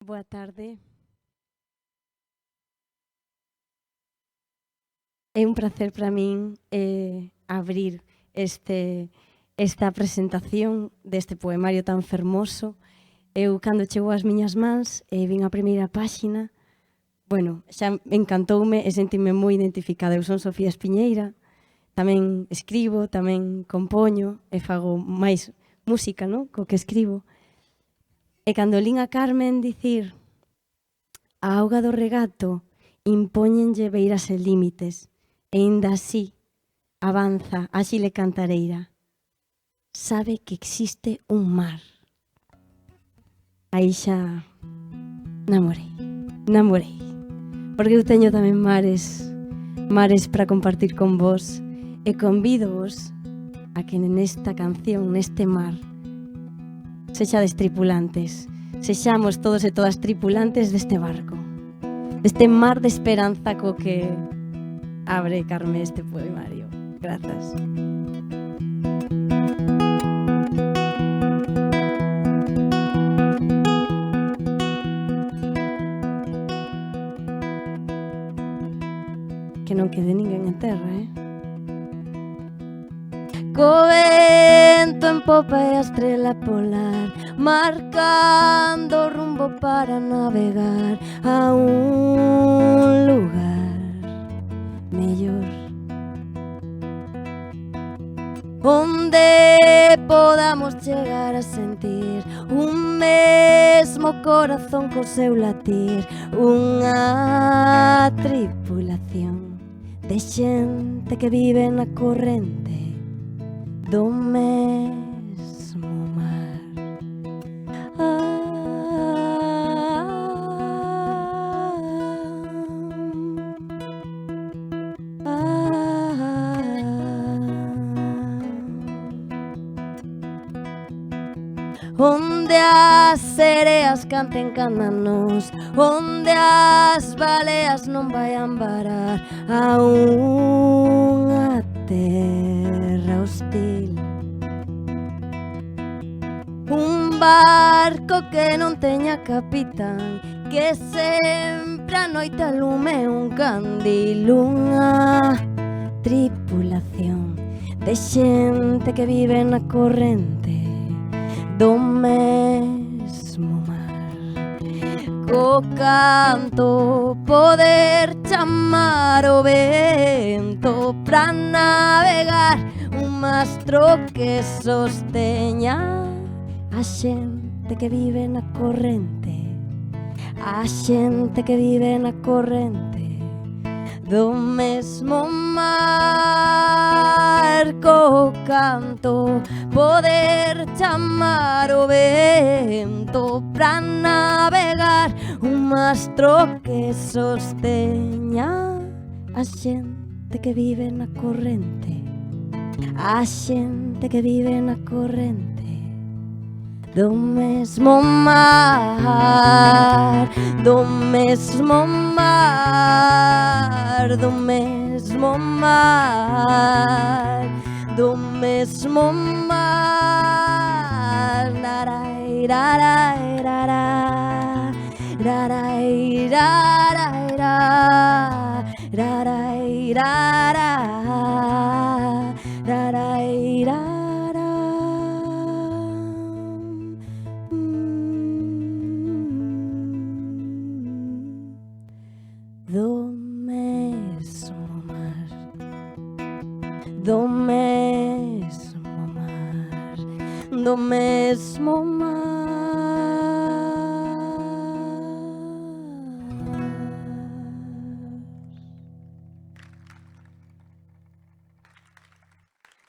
Boa tarde. É un placer para min abrir esta presentación deste poemario tan fermoso. Eu, cando chegou ás miñas mans e vin a primeira páxina, xa encantoume e sentime moi identificada. Eu son Sofía Espiñeira, tamén escribo, tamén compoño e fago máis música, no? Co que escribo. E cando lín a Carmen dicir a auga do regato impóñenlle beiras e límites, e inda así avanza a xile cantareira. Sabe que existe un mar. Aí xa namorei. Porque eu teño tamén mares para compartir con vos, e convídovos a que nesta canción, neste mar, sexades tripulantes, sexamos todos e todas tripulantes deste barco, deste mar de esperanza co que abre Carme este poemario. Grazas. Que non quede ninguén en terra, Co vento en popa e a estrela polar, marcando rumbo para navegar a un lugar mellor, onde podamos chegar a sentir un mesmo corazón co seu latir, unha tripulación de xente que vive na corrente do mesmo mar. Onde as sereas canten cananos, onde as baleas non vayan varar a unha terra hostil, un barco que non teña capitán, que sempre a noite alume un candil, unha tripulación de xente que vive na corrente do mesmo mar, co canto poder chamar o vento pra navegar, un mastro que sosteña a xente que vive na corrente, a xente que vive na corrente do mesmo mar, co canto poder chamar o vento pra navegar, un mastro que sosteña a xente que vive na corrente, a xente que vive na corrente do mesmo mar, do mesmo mar, do mesmo mar, do mesmo mar. Rarai, rarai, rarai, rarai, rarai, rarai, rarai, rarai, rarai. Do mesmo mar, do mesmo mar, do mesmo mar.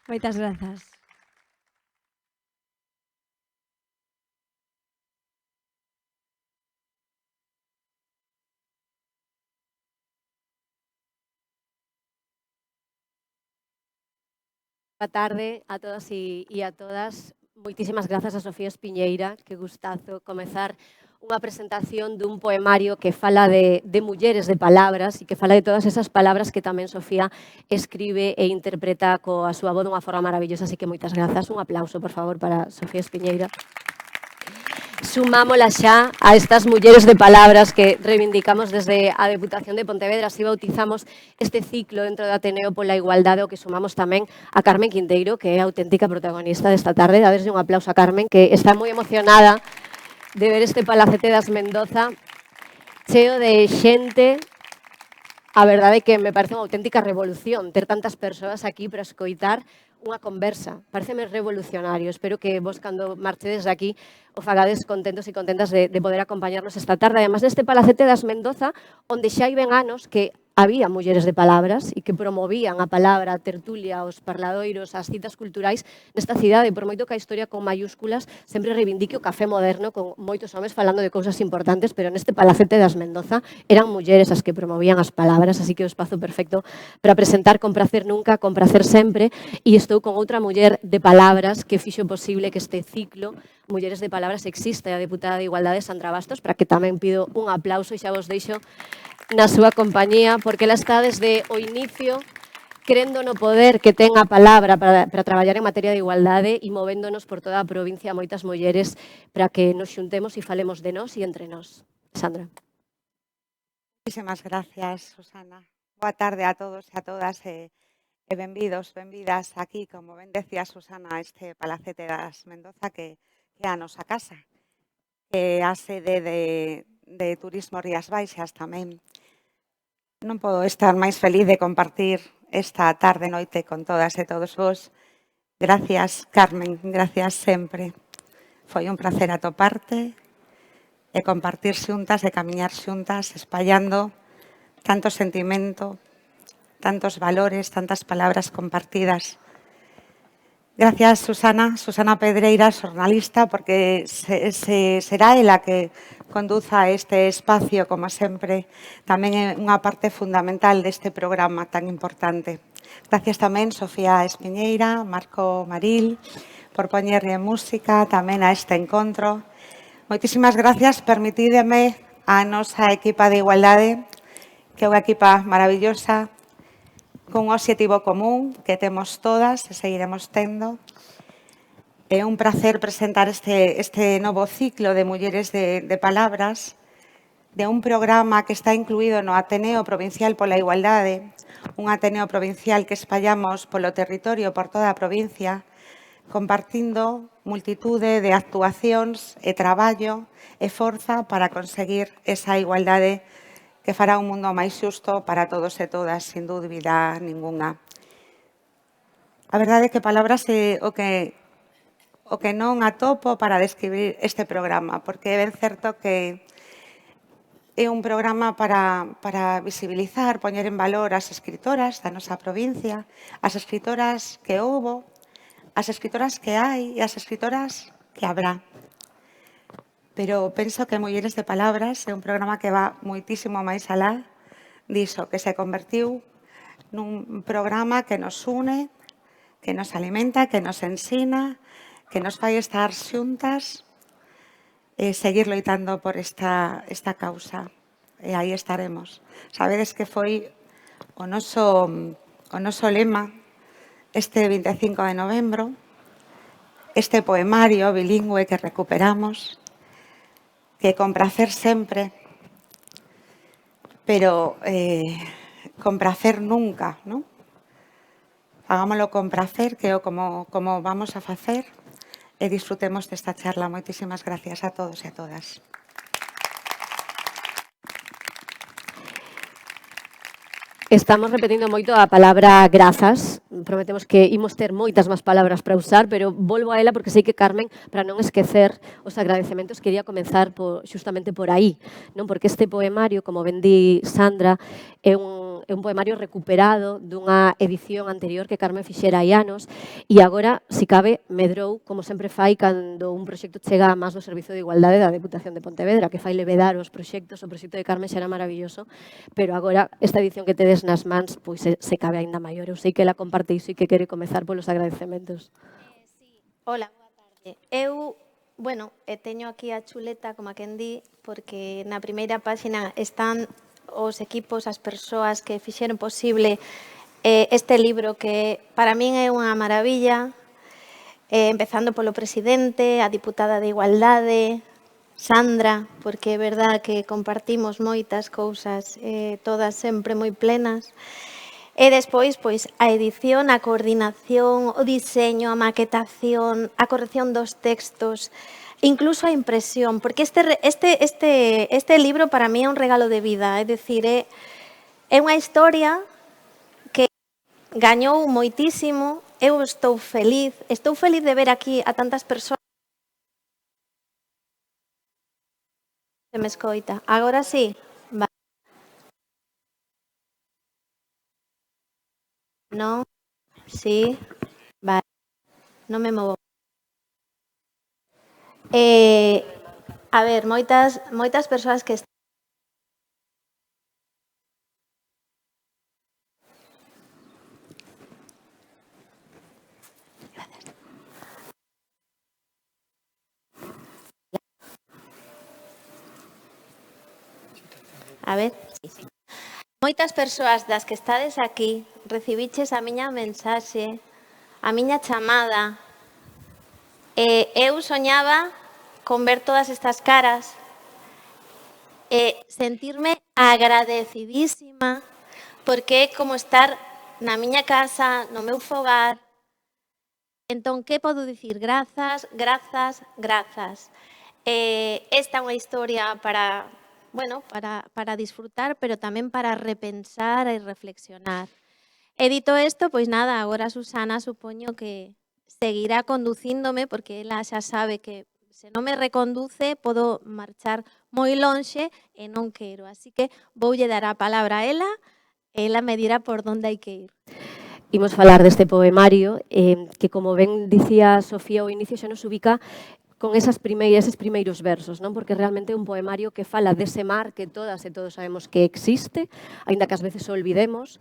Moitas grazas. Boa tarde a todos e a todas. Moitísimas grazas a Sofía Espiñeira, que gustazo comezar unha presentación dun poemario que fala de mulleres, de palabras, e que fala de todas esas palabras que tamén Sofía escribe e interpreta coa súa voz dunha forma maravillosa, así que moitas grazas. Un aplauso, por favor, para Sofía Espiñeira. sumámola xa a estas mulleres de palabras que reivindicamos desde a Deputación de Pontevedra. Así bautizamos este ciclo dentro do Ateneo pola Igualdade, o que sumamos tamén a Carmen Quinteiro, que é a auténtica protagonista desta tarde. A verse un aplauso a Carmen, que está moi emocionada de ver este Palacete das Mendoza cheo de xente. A verdade é que me parece unha auténtica revolución ter tantas persoas aquí para escoitar unha conversa. Pareceme revolucionario. Espero que vos, cando marchedes de aquí, o fagades contentos e contentas de poder acompañarnos esta tarde. Además, neste Palacete das Mendoza, onde xa hai ben anos que había mulleres de palabras e que promovían a palabra, a tertulia, os parladoiros, as citas culturais nesta cidade. Por moito que a historia con mayúsculas sempre reivindique o café moderno con moitos homes falando de cousas importantes, pero neste Palacete das Mendoza eran mulleres as que promovían as palabras, así que o espazo perfecto para presentar Con prazer nunca, con prazer sempre. E estou con outra muller de palabras que fixo posible que este ciclo Mulleres de Palabras exista, a deputada de Igualdade Sandra Bastos, para que tamén pido un aplauso e xa vos deixo na súa compañía, porque ela está desde o inicio crendo no poder que ten a palabra para traballar en materia de igualdade e movéndonos por toda a provincia moitas mulleres para que nos xuntemos e falemos de nós e entre nós. Sandra. Muchísimas gracias, Susana. Boa tarde a todos e a todas e benvidos, benvidas aquí, como ben decía Susana, a este Palacete das Mendoza que é a nosa casa, que é a sede de Turismo Rías Baixas tamén. Non podo estar máis feliz de compartir esta tarde noite con todas e todos vos. Gracias, Carmen, gracias sempre. Foi un placer atoparte e compartir xuntas e camiñar xuntas, espallando tanto sentimento, tantos valores, tantas palabras compartidas. Gracias, Susana Pedreira, xornalista, porque será ela que conduza este espacio, como sempre, tamén é unha parte fundamental deste programa tan importante. Gracias tamén, Sofía Espiñeira, Marco Maril, por poñerle música tamén a este encontro. Moitísimas gracias, permitídeme a nosa equipa de Igualdade, que é unha equipa maravillosa, con un obxectivo común que temos todas e seguiremos tendo. É un placer presentar este novo ciclo de Mulleres de Palabras, de un programa que está incluído no Ateneo Provincial pola Igualdade, un Ateneo Provincial que espallamos polo territorio, por toda a provincia, compartindo multitude de actuacións e traballo e forza para conseguir esa igualdade que fará un mundo máis xusto para todos e todas, sin dúbida ninguna. A verdade é que palabras é o que non atopo para describir este programa, porque é ben certo que é un programa para visibilizar, poñer en valor as escritoras da nosa provincia, as escritoras que houbo, as escritoras que hai e as escritoras que habrá. Pero penso que Mulleres de Palabras é un programa que va moitísimo máis alá diso, que se convertiu nun programa que nos une, que nos alimenta, que nos ensina, que nos fai estar xuntas e seguir loitando por esta causa. E aí estaremos. Sabedes que foi o noso lema este 25 de novembro, este poemario bilingüe que recuperamos, que con prazer sempre, pero con prazer nunca, non? Hagámoslo con prazer, que é como vamos a facer, e disfrutemos desta charla. Moitísimas gracias a todos e a todas. Estamos repetindo moito a palabra grazas. Prometemos que imos ter moitas máis palabras para usar, pero volvo a ela porque sei que Carmen, para non esquecer os agradecementos, quería comenzar justamente por aí, non? Porque este poemario, como ben di Sandra, é un poemario recuperado dunha edición anterior que Carmen fixera hai anos e agora, si cabe, medrou, como sempre fai, cando un proxecto chega a máis do Servizo de Igualdade da Deputación de Pontevedra, que fai levedar os proxectos. O proxecto de Carmen xera maravilloso, pero agora esta edición que tedes nas mans pois se cabe aínda maior. Eu sei que ela comparte iso e que quere comezar polos agradecementos. Sí. Hola, boa tarde. Eu, teño aquí a chuleta, como a quen di, porque na primeira páxina están os equipos, as persoas que fixeron posible este libro que para min é unha maravilla, empezando polo presidente, a diputada de Igualdade, Sandra, porque é verdad que compartimos moitas cousas, todas sempre moi plenas. E despois, pois, a edición, a coordinación, o diseño, a maquetación, a corrección dos textos, incluso a impresión, porque este libro para mí é un regalo de vida, é dicir, é unha historia que gañou moitísimo, eu estou feliz de ver aquí a tantas persoas. Se me escoita. Agora sí? Vale. Non? Sí? Vale. Non me movo. A ver, moitas persoas que A ver, sí. Moitas persoas das que estades aquí recibiches a miña mensaxe, a miña chamada. Eu soñaba con ver todas estas caras e sentirme agradecidísima porque é como estar na miña casa, no meu fogar. Entón, que podo dicir? Grazas, grazas, grazas. Esta é unha historia para disfrutar, pero tamén para repensar e reflexionar. E dito isto, pois nada, agora Susana supoño que seguirá conducíndome, porque ela xa sabe que se non me reconduce podo marchar moi lonxe e non quero. Así que voulle dar a palabra a ela e ela me dirá por onde hai que ir. Imos falar deste poemario que, como ben dicía Sofía ao inicio, xa nos ubica con eses primeiros versos, non? Porque realmente é un poemario que fala dese mar que todas e todos sabemos que existe, aínda que ás veces o olvidemos,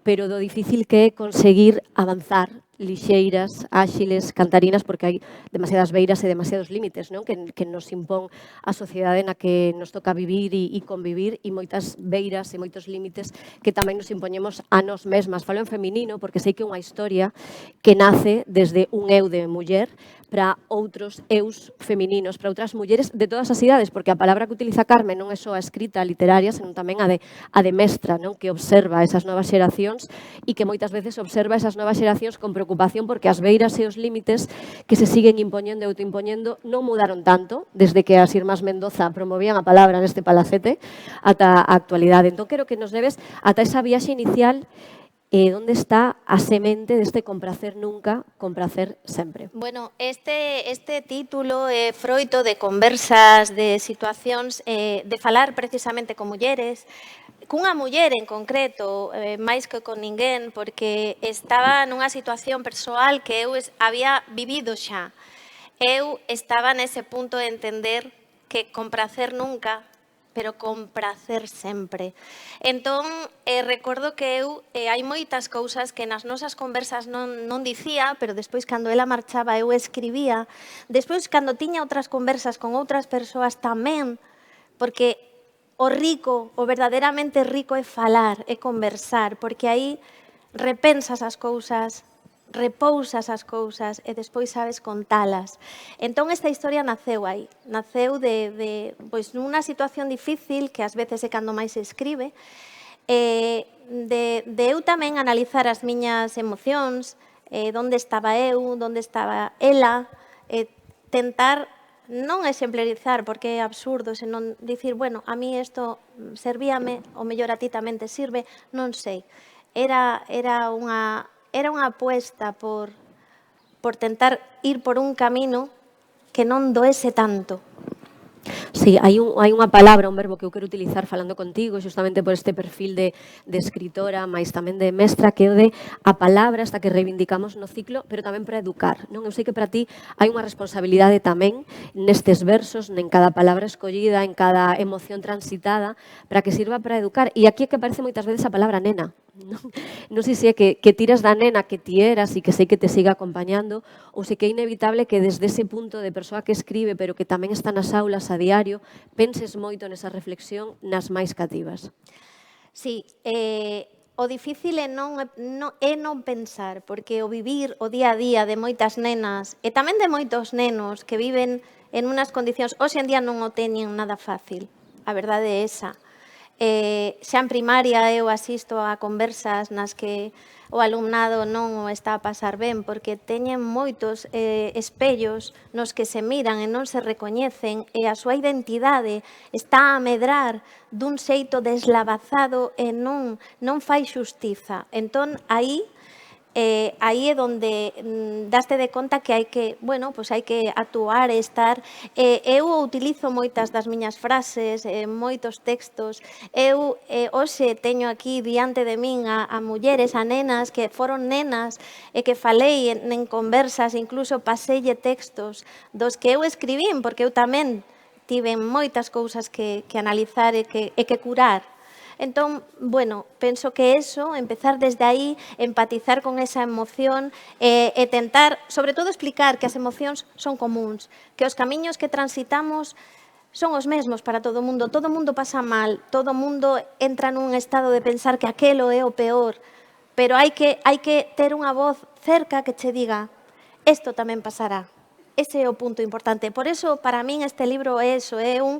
pero do difícil que é conseguir avanzar lixeiras, áxiles, cantarinas, porque hai demasiadas beiras e demasiados límites, non? Que nos impón a sociedade na que nos toca vivir e convivir, e moitas beiras e moitos límites que tamén nos impoñemos a nós mesmas. Falo en feminino porque sei que é unha historia que nace desde un eu de muller para outros eus femininos, para outras mulleres de todas as idades, porque a palabra que utiliza Carmen non é só a escrita literaria, senón tamén a de mestra, non? Que observa esas novas xeracións e que moitas veces observa esas novas xeracións con preocupación porque as beiras e os límites que se siguen impoñendo e autoimpoñendo non mudaron tanto desde que as irmás Mendoza promovían a palabra neste palacete ata a actualidade. Entón, quero que nos leves ata esa viaxe inicial onde está a semente deste compracer nunca, compracer sempre. Bueno, este título é froito de conversas, de situacións, de falar precisamente con mulleres, cunha muller en concreto, máis que con ninguén, porque estaba nunha situación persoal que eu había vivido xa. Eu estaba nese punto de entender que compracer nunca, pero con prazer sempre. Entón, recordo que eu hai moitas cousas que nas nosas conversas non dicía, pero despois, cando ela marchaba, eu escribía. Despois, cando tiña outras conversas con outras persoas tamén, porque o rico, o verdadeiramente rico é falar, é conversar, porque aí repensas as cousas, repousas as cousas e despois sabes contalas. Entón, esta historia naceu aí. Naceu pois, nunha situación difícil, que ás veces é cando máis se escribe, de eu tamén analizar as miñas emocións, onde estaba eu, onde estaba ela, tentar non exemplarizar, porque é absurdo, senón dicir, bueno, a mí isto servíame, o mellor a ti tamén te sirve, non sei. Era unha apuesta por tentar ir por un camino que non doese tanto. Sí, hai unha palabra, un verbo que eu quero utilizar falando contigo, justamente por este perfil de escritora, máis tamén de mestra, que é o de a palabra esta que reivindicamos no ciclo, pero tamén para educar, non? Eu sei que para ti hai unha responsabilidade tamén nestes versos, en cada palabra escollida, en cada emoción transitada, para que sirva para educar. E aquí é que aparece moitas veces a palabra nena. Non sei se é que tiras da nena que ti eras e que sei que te siga acompañando, ou se que é inevitable que desde ese punto de persoa que escribe pero que tamén está nas aulas a diario, penses moito nesa reflexión nas máis cativas. Sí, o difícil é non pensar, porque o vivir o día a día de moitas nenas e tamén de moitos nenos que viven en unas condicións, hoxe en día non o teñen nada fácil, a verdade é esa. Xa en primaria eu asisto a conversas nas que o alumnado non o está a pasar ben porque teñen moitos espellos nos que se miran e non se recoñecen e a súa identidade está a medrar dun xeito deslavazado e non fai xustiza. Entón, aí é onde daste de conta que hai que, bueno, pois hai que actuar e estar. Eu utilizo moitas das miñas frases, moitos textos. Eu hoxe teño aquí diante de min a mulleres, a nenas, que foron nenas e que falei en conversas, incluso paseille textos dos que eu escribín, porque eu tamén tiven moitas cousas que analizar e que curar. Entón, bueno, penso que eso, empezar desde aí, empatizar con esa emoción e tentar, sobre todo, explicar que as emocións son comuns, que os camiños que transitamos son os mesmos para todo o mundo pasa mal, todo o mundo entra nun estado de pensar que aquelo é o peor, pero hai que ter unha voz cerca que che diga, isto tamén pasará. Ese é o punto importante. Por eso, para min, este libro é eso, é un...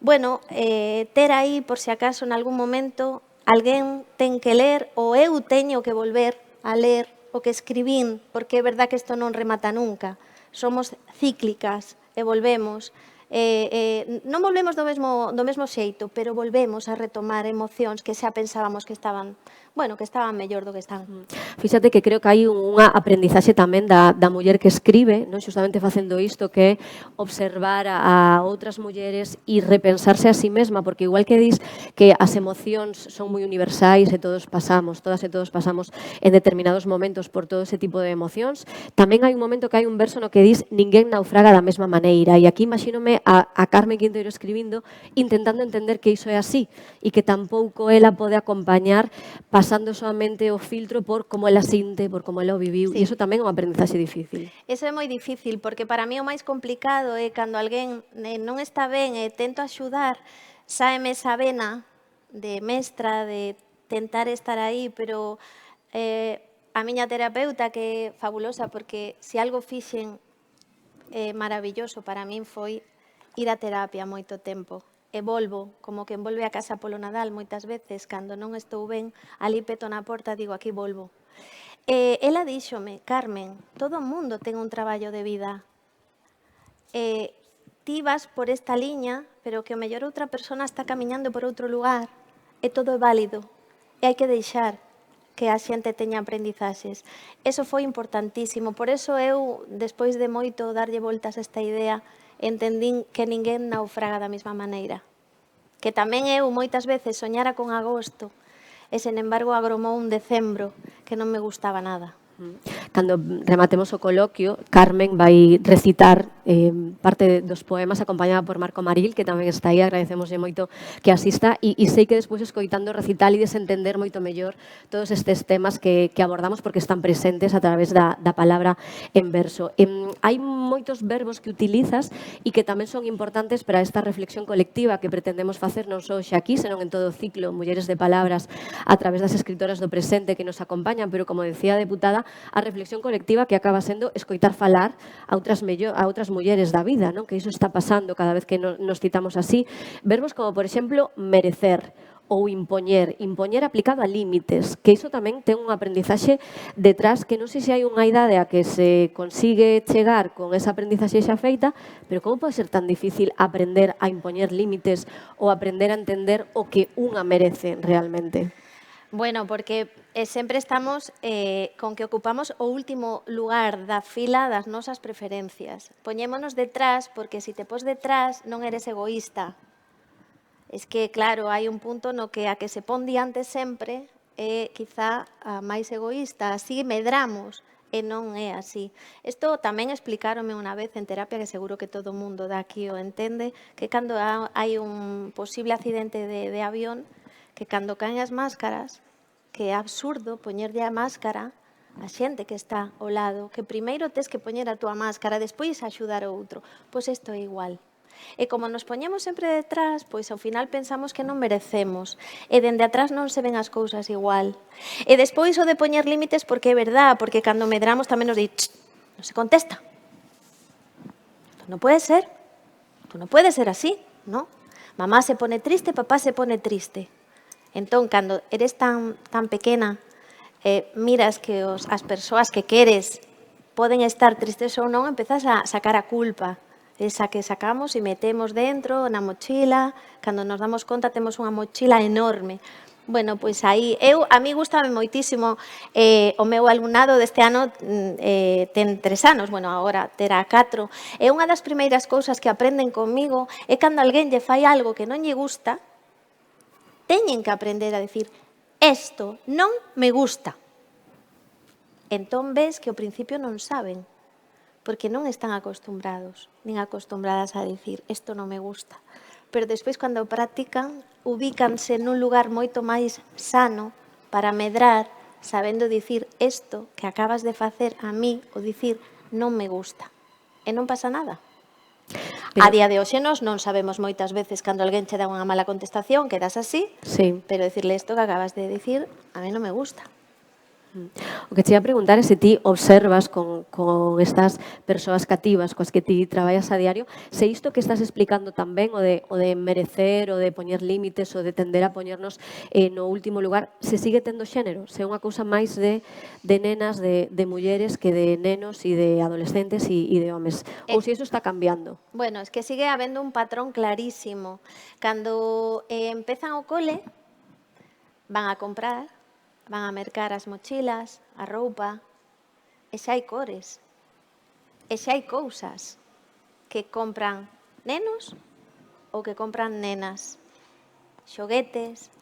Bueno, ter aí, por si acaso, en algún momento, alguén ten que ler ou eu teño que volver a ler o que escribín, porque é verdad que isto non remata nunca. Somos cíclicas e volvemos. Non volvemos do mesmo xeito, pero volvemos a retomar emocións que xa pensábamos que estaban, bueno, que estaban mellor do que están. Fíxate que creo que hai unha aprendizaxe tamén da muller que escribe, non xustamente facendo isto, que é observar a outras mulleres e repensarse a sí mesma, porque igual que dis que as emocións son moi universais e todas e todos pasamos en determinados momentos por todo ese tipo de emocións, tamén hai un momento que hai un verso no que dis ninguén naufraga da mesma maneira, e aquí imagínome a Carmen Quinteiro escribindo, intentando entender que iso é así, e que tampouco ela pode acompañar pasando solamente o filtro por como ela sinte, por como ela o viviu, e iso tamén é unha aprendizaxe difícil. Eso é moi difícil, porque para mí o máis complicado é cando alguén non está ben e tento axudar, sáeme esa vena de mestra, de tentar estar aí, pero a miña terapeuta, que é fabulosa, porque se algo fixen maravilloso para min foi ir a terapia moito tempo. E volvo, como que envolve a casa polo Nadal moitas veces, cando non estou ben, ali peto na porta, digo, aquí volvo. Ela díxome, Carmen, todo o mundo ten un traballo de vida. Ti vas por esta liña, pero que o mellor outra persona está camiñando por outro lugar. E todo é válido. E hai que deixar que a xente teña aprendizaxes. Eso foi importantísimo. Por eso eu, despois de moito darlle voltas a esta idea, entendín que ninguén naufraga da mesma maneira. Que tamén eu moitas veces soñara con agosto e, sen embargo, agromou un decembro que non me gustaba nada. Cando rematemos o coloquio, Carmen vai recitar parte dos poemas acompañada por Marco Maril, que tamén está aí, agradecemoslle moito que asista, e sei que despois escoitando o recital e desentender moito mellor todos estes temas que abordamos porque están presentes a través da palabra en verso. Hai moitos verbos que utilizas e que tamén son importantes para esta reflexión colectiva que pretendemos facer non só xa aquí, senón en todo o ciclo Mulleres de Palabras a través das escritoras do presente que nos acompañan, pero como decía a deputada, a reflexión colectiva que acaba sendo escoitar falar a outras mulleres da vida, non? Que iso está pasando cada vez que nos citamos así. Verbos como, por exemplo, merecer ou impoñer aplicado a límites, que iso tamén ten unha aprendizaxe detrás que non sei se hai unha idade a que se consigue chegar con esa aprendizaxe xa feita, pero como pode ser tan difícil aprender a impoñer límites ou aprender a entender o que unha merece realmente? Bueno, porque sempre estamos con que ocupamos o último lugar da fila das nosas preferencias. Poñémonos detrás, porque se te pos detrás non eres egoísta. Es que, claro, hai un punto no que a que se pon diante sempre é quizá a máis egoísta. Así medramos e non é así. Isto tamén explicárome unha vez en terapia, que seguro que todo o mundo de aquí o entende, que cando hai un posible accidente de avión, que cando caen as máscaras, que é absurdo poñerlle a máscara a xente que está ao lado, que primeiro tes que poñer a túa máscara, despois axudar o outro. Pois isto é igual. E como nos poñemos sempre detrás, pois ao final pensamos que non merecemos. E dende atrás non se ven as cousas igual. E despois o de poñer límites, porque é verdad, porque cando medramos tamén nos di, non se contesta. no puede ser. Tú no puedes ser así, ¿no? Mamá se pone triste, papá se pone triste. Entón, cando eres tan pequena, miras que as persoas que queres poden estar tristes ou non, empezas a sacar a culpa. Esa que sacamos e metemos dentro, na mochila. Cando nos damos conta, temos unha mochila enorme. Bueno, pois aí, a mí gustame moitísimo o meu alumnado deste ano ten 3 anos, bueno, agora terá 4. E unha das primeiras cousas que aprenden comigo é cando alguén lle fai algo que non lle gusta, teñen que aprender a decir, isto non me gusta. Entón ves que ao principio non saben, porque non están acostumbrados, nin acostumbradas a decir, isto non me gusta. Pero despois, cando practican, ubícanse nun lugar moito máis sano para medrar, sabendo dicir isto que acabas de facer a mí, ou dicir non me gusta. E non pasa nada. A día de hoxe non sabemos moitas veces cando alguén che dá unha mala contestación, quedas así, Sí. pero decirle isto que acabas de dicir, a mí non me gusta. O que te ia preguntar é se ti observas con estas persoas cativas coas que ti traballas a diario, se isto que estás explicando tamén, o de merecer, o de poñer límites, o de tender a poñernos no último lugar, se sigue tendo xénero? Se é unha cousa máis de nenas, de mulleres, que de nenos e de adolescentes e de homes? Ou se iso está cambiando? Bueno, es que sigue habendo un patrón clarísimo. Cando empezan o cole, van a comprar, van a mercar as mochilas, a roupa, e xa hai cores, e xa hai cousas que compran nenos ou que compran nenas, xoguetes.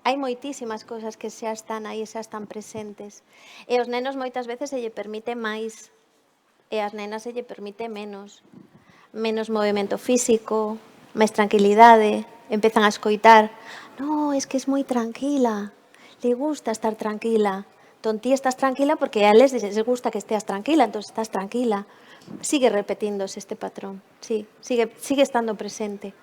Hai moitísimas cousas que xa están aí, xa están presentes. E os nenos moitas veces se lle permite máis, e as nenas se lle permite menos. Menos movimento físico, máis tranquilidade, empezan a escoitar, no, es que es moi tranquila, le gusta estar tranquila. Entón, ti estás tranquila porque a eles les gusta que esteas tranquila, entón estás tranquila. Sigue repetíndose este patrón, sí, sigue estando presente.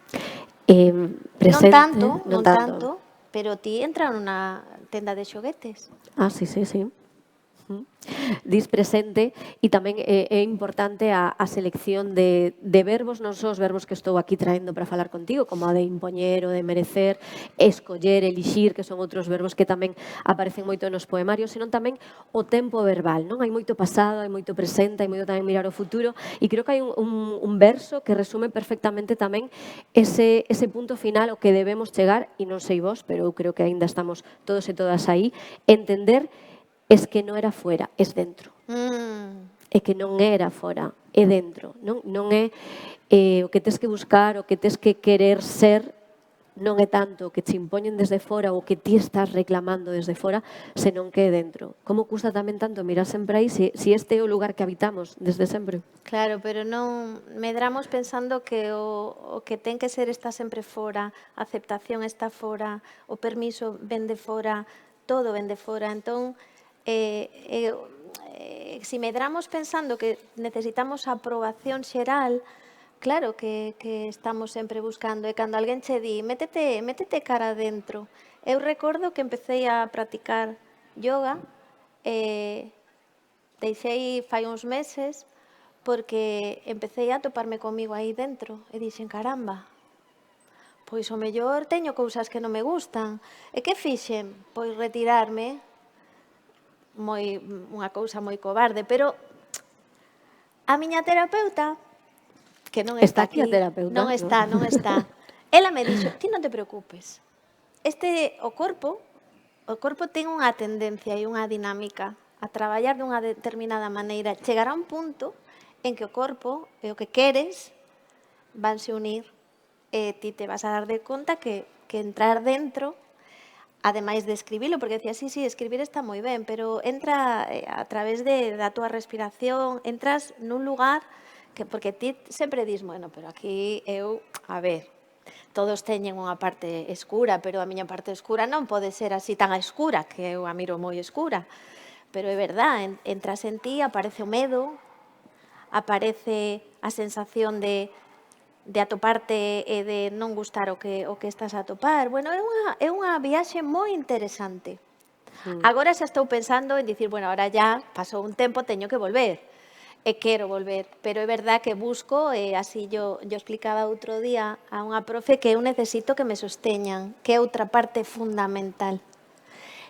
Presente, Non tanto, pero ti entra nunha tenda de xoguetes. Ah, sí. Dis presente e tamén é importante a selección de verbos, non só os verbos que estou aquí traendo para falar contigo, como a de impoñer, o de merecer, escoller, elixir, que son outros verbos que tamén aparecen moito nos poemarios, senón tamén o tempo verbal, non? Hai moito pasado, hai moito presente, hai moito tamén mirar o futuro, e creo que hai un verso que resume perfectamente tamén ese punto final ao que debemos chegar, e non sei vos, pero eu creo que aínda estamos todos e todas aí, entender es que non era fuera, es dentro. É que non era fora, é dentro. Non é o que tes que buscar, o que tes que querer ser, non é tanto o que te impoñen desde fora ou o que ti estás reclamando desde fora, senón que é dentro. Como custa tamén tanto mirar sempre aí se este é o lugar que habitamos desde sempre? Claro, pero non medramos pensando que o que ten que ser está sempre fora, a aceptación está fora, o permiso ven de fora, todo ven de fora. Entón, se medramos pensando que necesitamos a aprobación xeral, claro que estamos sempre buscando. E cando alguén che di, métete cara adentro. Eu recordo que empecé a practicar yoga, deixei fai uns meses, porque empecé a toparme comigo aí dentro. E dixen, caramba, pois o mellor teño cousas que non me gustan. E que fixen? Pois retirarme, unha cousa moi cobarde, pero a miña terapeuta, que non está aquí, a terapeuta? non está. Ela me dixo, ti non te preocupes. O corpo ten unha tendencia e unha dinámica a traballar dunha determinada maneira. Chegará un punto en que o corpo e o que queres vanse unir e ti te vas a dar de conta que entrar dentro, ademais de escribilo, porque decía, sí, escribir está moi ben, pero entra a través da túa respiración, entras nun lugar que, porque ti sempre dis, bueno, pero aquí eu, a ver, todos teñen unha parte escura, pero a miña parte escura non pode ser así tan escura, que eu a miro moi escura. Pero é verdad, entras en ti, aparece o medo, aparece a sensación de atoparte e de non gustar o que estás a atopar. Bueno, é unha viaxe moi interesante. Agora xa estou pensando en dicir, bueno, ahora ya pasou un tempo, teño que volver. e quero volver, pero é verdad que busco, así yo explicaba outro día a unha profe que eu necesito que me sosteñan, que é outra parte fundamental,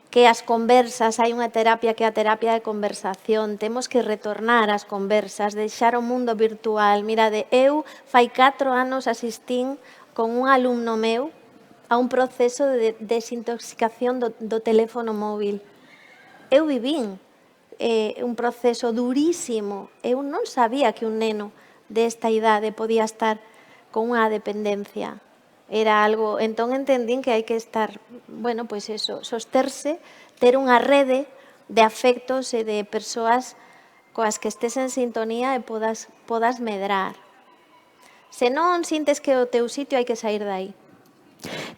que as conversas, hai unha terapia que é a terapia de conversación, temos que retornar ás conversas, deixar o mundo virtual. Mirade, eu fai 4 anos asistín con un alumno meu a un proceso de desintoxicación do teléfono móvil. Eu vivín un proceso durísimo. Eu non sabía que un neno desta idade podía estar con unha dependencia. Era algo, entón entendín que hai que estar, bueno, pois eso, sosterse, ter unha rede de afectos e de persoas coas que estés en sintonía e podas medrar. Se non sintes que o teu sitio, hai que sair dai.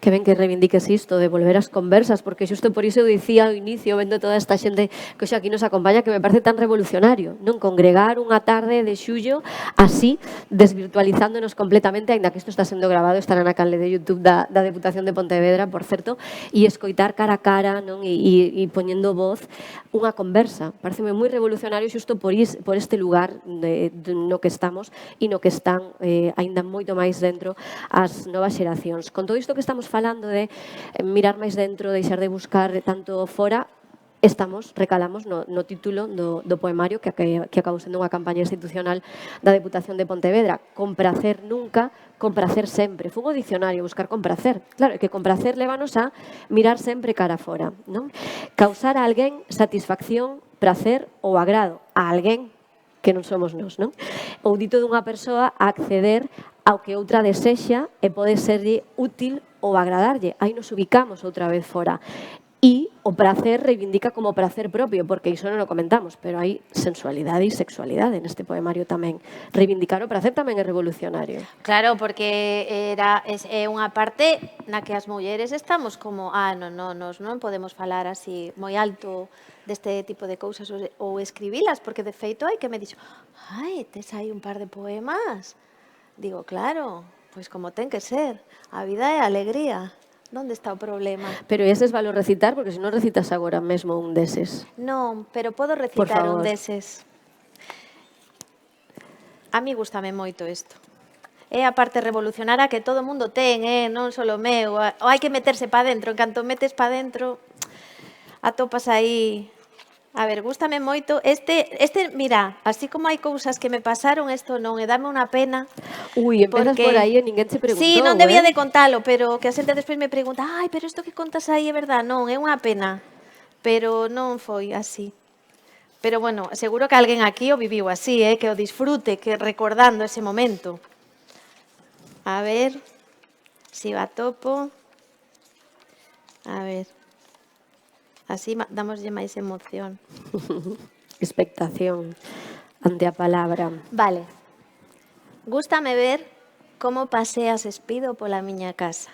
Que ben que reivindiques isto de volver ás conversas, porque xusto por iso eu dicía ao inicio, vendo toda esta xente que hoxe aquí nos acompaña, que me parece tan revolucionario, non? Congregar unha tarde de xullo así, desvirtualizándonos completamente, aínda que isto está sendo grabado, estará na canle de YouTube da Deputación de Pontevedra, por certo, e escoitar cara a cara, non? E poñendo voz unha conversa. Pareceme moi revolucionario xusto por este lugar no que estamos e no que están aínda moito máis dentro as novas xeracións. Con todo isto que estamos falando de mirar máis dentro, deixar de buscar tanto fora, recalamos no título do poemario que acabou sendo unha campaña institucional da Deputación de Pontevedra. Compracer nunca, compracer sempre. Fun o dicionario buscar compracer. Claro, que compracer lévanos a mirar sempre cara fora, non? Causar a alguén satisfacción, prazer ou agrado. A alguén que non somos nós, non? Ou dito dunha persoa a acceder ao que outra desexa e pode serlle útil ou agradarlle. Aí nos ubicamos outra vez fora. E o prazer reivindica como prazer propio, porque iso non o comentamos, pero hai sensualidade e sexualidade neste poemario tamén. Reivindicar o prazer tamén é revolucionario. Claro, porque é unha parte na que as mulleres estamos como, nos non podemos falar así moi alto deste tipo de cousas ou escribilas, porque de feito hai que me dixo, tes aí un par de poemas. Digo, claro, pois como ten que ser, a vida é alegría. Onde está o problema? Pero eses valo recitar, porque se non recitas agora mesmo un deses. Non, pero podo recitar un deses. A mí gústame moito isto. É a parte revolucionaria que todo mundo ten, non só o meu. Ou hai que meterse para dentro. En canto metes para dentro, atopas aí. A ver, gústame moito. Este, mira, así como hai cousas que me pasaron, isto non, e dame unha pena. Ui, empezas por aí e ninguén se preguntou. Sí, non debía de contalo, pero que a xente despois me pregunta, pero isto que contas aí é verdad? Non, é unha pena. Pero non foi así. Pero bueno, seguro que alguén aquí o viviu así, que o disfrute, que recordando ese momento. A ver, si va topo. A ver. Así damoslle máis emoción. Expectación ante a palabra. Vale. Gústame ver como paseas espido pola miña casa.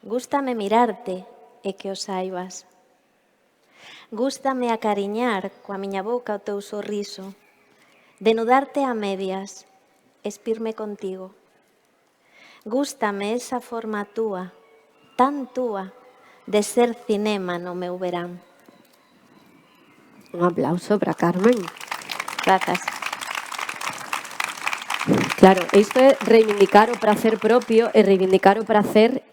Gústame mirarte e que o saibas. Gústame acariñar coa miña boca o teu sorriso. Denudarte a medias, espirme contigo. Gústame esa forma túa, tan túa, de ser cinema no meu verán. Un aplauso para Carmen. Grazas. Claro, isto é reivindicar o prazer propio e reivindicar o prazer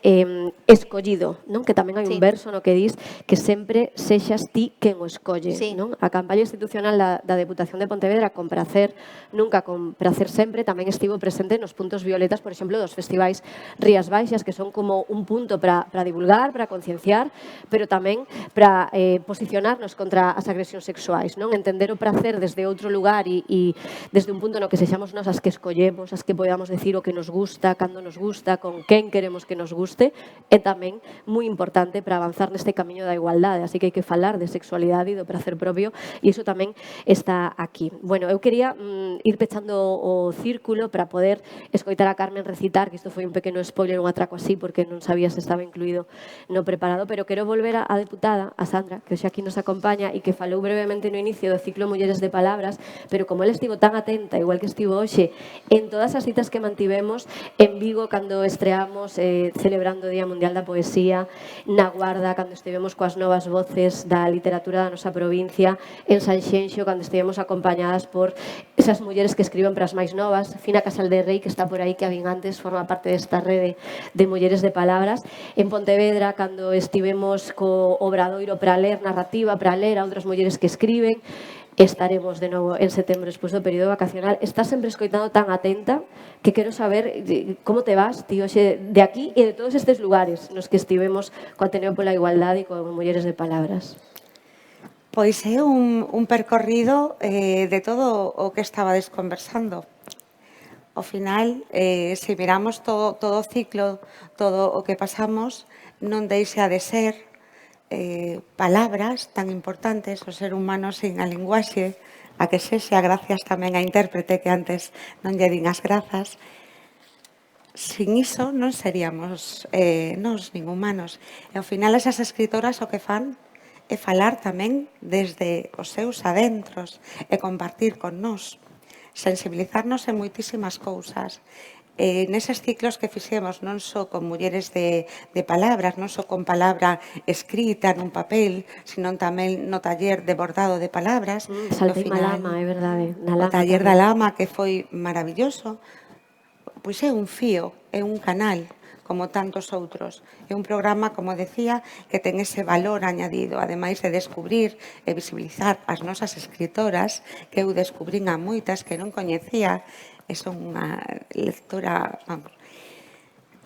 escollido, non? Que tamén hai un verso no que dis que sempre sexas ti quen o escolle, non? A campaña institucional da Deputación de Pontevedra con prazer, nunca con prazer sempre, tamén estivo presente nos puntos violetas, por exemplo, dos festivais Rías Baixas, que son como un punto para divulgar, para concienciar, pero tamén para posicionarnos contra as agresións sexuais, non? Entender o prazer desde outro lugar e desde un punto no que sexamos nos as que escollemos, as que podamos decir o que nos gusta, cando nos gusta, con quen queremos que nos guste, é tamén moi importante para avanzar neste camiño da igualdade, así que hai que falar de sexualidade e do prazer propio, e iso tamén está aquí. Bueno, eu quería ir pechando o círculo para poder escoitar a Carmen recitar, que isto foi un pequeno spoiler, un atraco así, porque non sabía se estaba incluído no preparado, pero quero volver a deputada, a Sandra, que hoxe aquí nos acompaña e que falou brevemente no inicio do ciclo Mulleres de Palabras, pero como ela estivo tan atenta, igual que estivo hoxe, en en todas as citas que mantivemos en Vigo cando estreamos celebrando o Día Mundial da Poesía, na Guarda cando estivemos coas novas voces da literatura da nosa provincia, en Sanxenxo cando estivemos acompañadas por esas mulleres que escriben para as máis novas, Fina Casal de Rei, que está por aí, que a vin antes, forma parte desta rede de mulleres de palabras, en Pontevedra cando estivemos co Obradoiro para ler, narrativa para ler a outras mulleres que escriben. Estaremos de novo en setembro despois do período vacacional. Estás sempre escoitando tan atenta que quero saber como te vas, tío, de aquí e de todos estes lugares nos que estivemos co Ateneo pola Igualdade e con Mulleres de Palabras. Pois é un percorrido de todo o que estabades conversando. Ao final, se miramos todo o ciclo, todo o que pasamos, non deixa de ser palabras tan importantes, o ser humano sin a linguaxe, a que sexa, gracias tamén a intérprete que antes non lle din as grazas. Sin iso non seríamos nós nin humanos. E ao final esas escritoras o que fan é falar tamén desde os seus adentros e compartir con nós, sensibilizarnos en moitísimas cousas. Neses ciclos que fixemos non só con mulleres de palabras, non só con palabra escrita nun papel, sino tamén no taller de bordado de palabras. Saltei má lama, é verdade. O taller da lama, que foi maravilloso, pois é un fío, é un canal, como tantos outros. É un programa, como decía, que ten ese valor añadido, ademais de descubrir e visibilizar as nosas escritoras, que eu descubrín a moitas que non coñecía, e son unha lectora, vamos.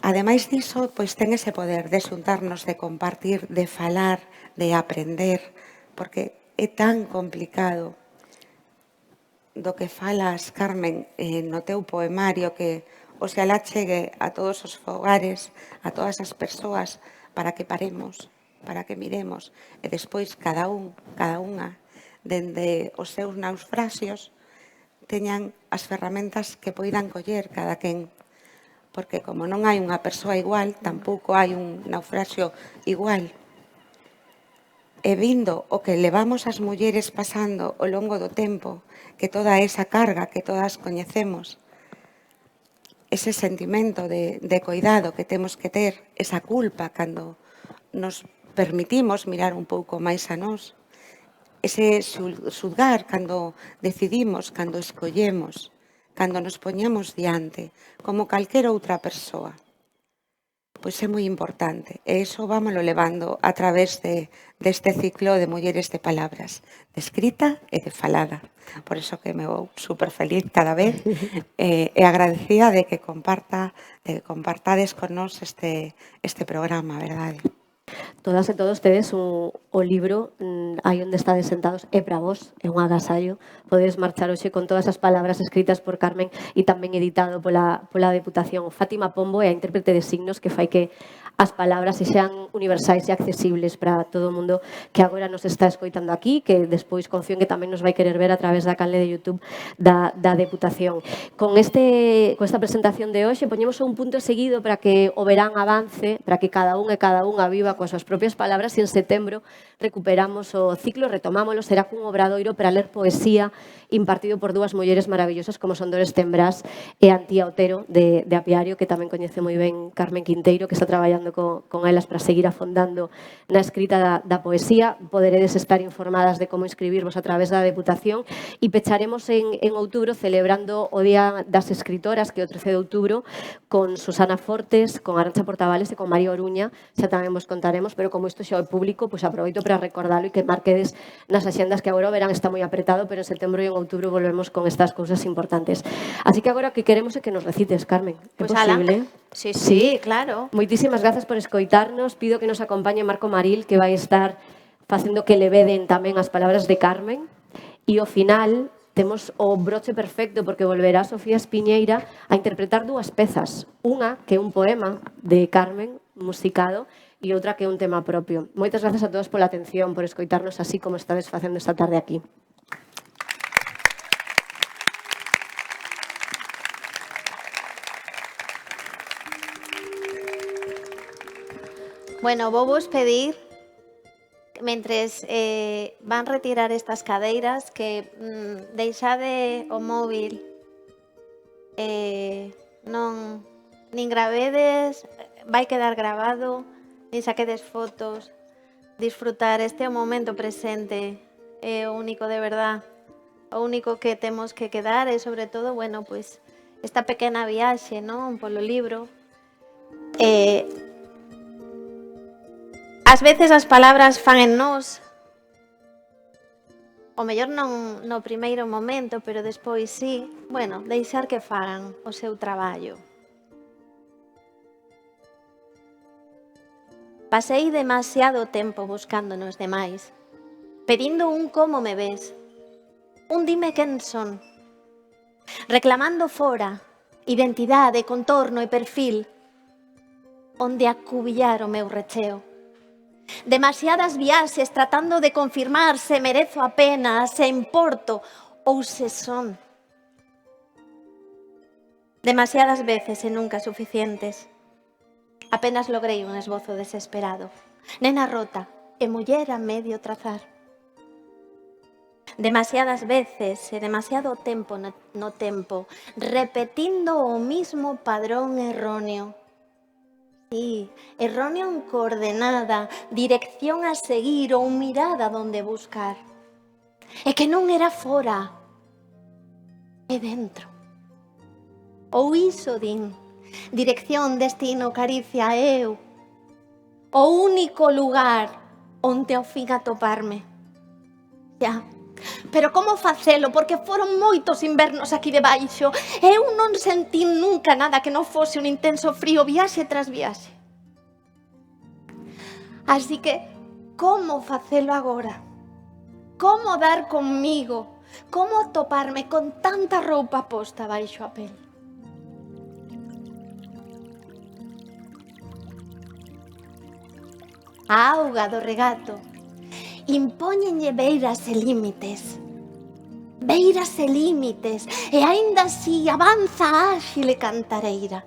Ademais diso, pois ten ese poder de xuntarnos, de compartir, de falar, de aprender, porque é tan complicado do que falas, Carmen, no teu poemario, que oxalá chegue a todos os fogares, a todas as persoas, para que paremos, para que miremos, e despois cada unha, dende os seus naufraxios, teñan as ferramentas que poidan coller cada quen. Porque como non hai unha persoa igual, tampouco hai un naufraxio igual. E vindo o que levamos as mulleres pasando ao longo do tempo, que toda esa carga que todas coñecemos, ese sentimento de cuidado que temos que ter, esa culpa cando nos permitimos mirar un pouco máis a nós, ese xulgar cando decidimos, cando escollemos, cando nos poñemos diante, como calquera outra persoa. Pois é moi importante. E iso vámoslo levando a través deste ciclo de mulleres de palabras, de escrita e de falada. Por iso que me vou super feliz cada vez e agradecida de que compartades con nós este programa, verdade? Todas e todos tedes o libro aí onde estades sentados, é para vos, é un agasallo. Podedes marchar hoxe con todas as palabras escritas por Carmen e tamén editado pola Deputación. Fátima Pombo é a intérprete de signos que fai que as palabras sexan universais e accesibles para todo o mundo que agora nos está escoitando aquí, que despois confío en que tamén nos vai querer ver a través da canle de YouTube da Deputación. Con esta presentación de hoxe poñemos un punto seguido para que o verán avance, para que cada un e cada unha viva coas súas propias palabras, e en setembro recuperamos o ciclo, retomámoslo, será cun obradoiro para ler poesía impartido por dúas mulleres maravillosas como son Dores Tembrás e Antía Otero de Apiario, que tamén coñece moi ben Carmen Quinteiro, que está traballando con elas para seguir afondando na escrita da poesía. Poderedes estar informadas de como inscribirvos a través da Deputación e pecharemos en outubro celebrando o Día das Escritoras, que é o 13 de outubro, con Susana Fortes, con Arantxa Portavales e con María Oruña. Xa tamén vos contaremos, pero como isto xa é público, pois aproveito para recordalo e que marquedes nas axendas, que agora o verán está moi apretado, pero en setembro e en outubro volvemos con estas cousas importantes. Así que agora o que queremos é que nos recites, Carmen. É posible? Sí, claro. Moitísimas grazas por escoitarnos. Pido que nos acompañe Marco Maril, que vai estar facendo que le veden tamén as palabras de Carmen. E ao final temos o broche perfecto, porque volverá Sofía Espiñeira a interpretar dúas pezas. Unha que é un poema de Carmen musicado e outra que é un tema propio. Moitas grazas a todos pola atención, por escoitarnos así como estades facendo esta tarde aquí. Bueno, vou vos pedir, mentres van retirar estas cadeiras, que deixade o móvil Non, nin gravedes, vai quedar grabado, nin saquedes fotos. Disfrutar este é o momento presente, é o único de verdad. O único que temos que quedar é, sobre todo, bueno, pois, esta pequena viaxe, non, polo libro. Ás veces as palabras fan en nós, o mellor non no primeiro momento, pero despois sí, bueno, deixar que fagan o seu traballo. Pasei demasiado tempo buscando nos demais, pedindo un como me ves, un dime quen son, reclamando fora, identidade, contorno e perfil, onde acubillar o meu recheo. Demasiadas viaxes tratando de confirmar se merezo a pena, se importo ou se son. Demasiadas veces e nunca suficientes. Apenas logrei un esbozo desesperado. Nena rota e muller a medio trazar. Demasiadas veces e demasiado tempo no tempo, repetindo o mismo padrón erróneo. Sí, erróneo en coordenada, dirección a seguir ou mirada donde buscar. É que non era fora, é dentro. Ou iso din, dirección, destino, caricia, eu. O único lugar onde ao fin atoparme. Xa, pero como facelo? Porque foron moitos invernos aquí debaixo. Eu non sentí nunca nada que non fose un intenso frío, viaxe tras viaxe. Así que, como facelo agora? Como dar comigo? Como atoparme con tanta roupa posta baixo a pel? A auga do regato impóñenlle beiras e límites. Beiras e límites, e aínda así avanza áxil e cantareira.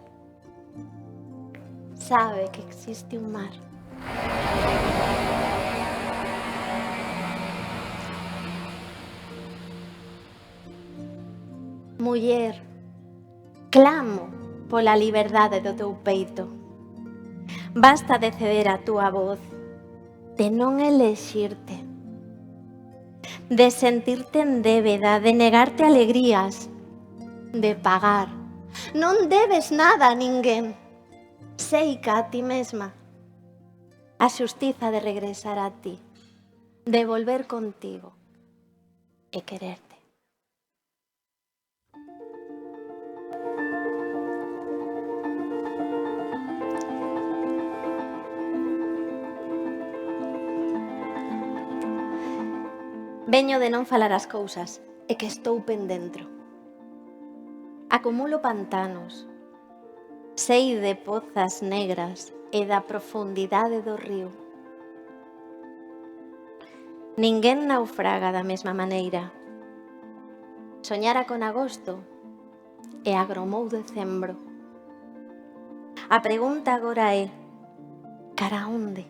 Sabe que existe un mar. Muller, clamo pola liberdade do teu peito. Basta de ceder a túa voz, de non elexirte, de sentirte en débeda, de negarte alegrías, de pagar. Non debes nada a ninguén, seica a ti mesma. A xustiza de regresar a ti, de volver contigo e quererte. Veño de non falar as cousas, e que estou pendentro. Acumulo pantanos, sei de pozas negras e da profundidade do río. Ninguén naufraga da mesma maneira. Soñara con agosto e agromou decembro. A pregunta agora é: cara onde?